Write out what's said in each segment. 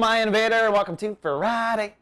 my invader, and welcome to Friday.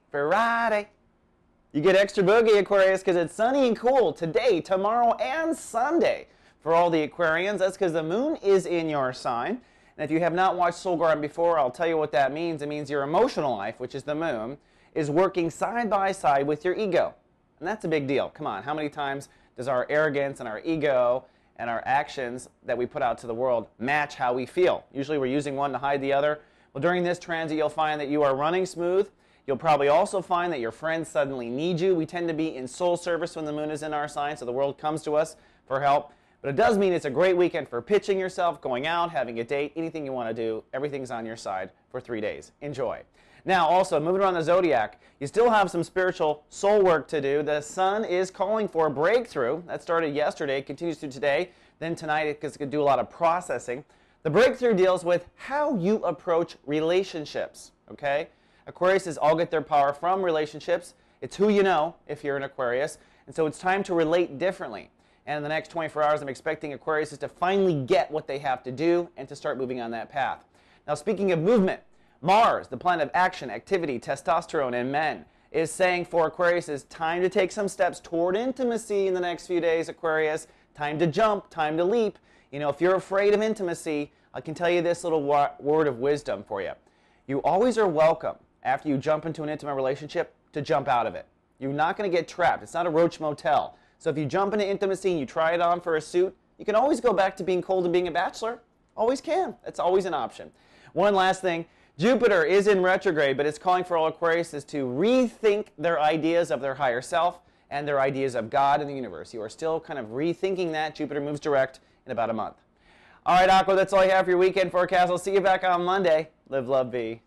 You get extra boogie, Aquarius, because it's sunny and cool today, tomorrow, and Sunday. For all the Aquarians, that's because the moon is in your sign. And if you have not watched Soul Garden before, I'll tell you what that means. It means your emotional life, which is the moon, is working side by side with your ego. And that's a big deal. Come on, how many times does our arrogance and our ego and our actions that we put out to the world match how we feel? Usually we're using one to hide the other. Well, during this transit, you'll find that you are running smooth. You'll probably also find that your friends suddenly need you. We tend to be in soul service when the moon is in our sign, so the world comes to us for help. But it does mean it's a great weekend for pitching yourself, going out, having a date, anything you want to do. Everything's on your side for 3 days. Enjoy. Now, also, moving around the zodiac, you still have some spiritual soul work to do. The sun is calling for a breakthrough. That started yesterday, continues through today. Then tonight, it's going to do a lot of processing. The breakthrough deals with how you approach relationships, okay? Aquariuses all get their power from relationships. It's who you know if you're an Aquarius. And so it's time to relate differently. And in the next 24 hours, I'm expecting Aquariuses to finally get what they have to do and to start moving on that path. Now, speaking of movement, Mars, the planet of action, activity, testosterone, and men, is saying for Aquarius, it's time to take some steps toward intimacy in the next few days, Aquarius. Time to jump, time to leap. You know, if you're afraid of intimacy, I can tell you this little word of wisdom for you. You always are welcome, after you jump into an intimate relationship, to jump out of it. You're not going to get trapped. It's not a Roach Motel. So if you jump into intimacy and you try it on for a suit, you can always go back to being cold and being a bachelor. Always can. That's always an option. One last thing. Jupiter is in retrograde, but it's calling for all Aquariuses to rethink their ideas of their higher self and their ideas of God and the universe. You are still kind of rethinking that. Jupiter moves direct in about a month. All right, Aqua, that's all I have for your weekend forecast. I'll see you back on Monday. Live, love, be.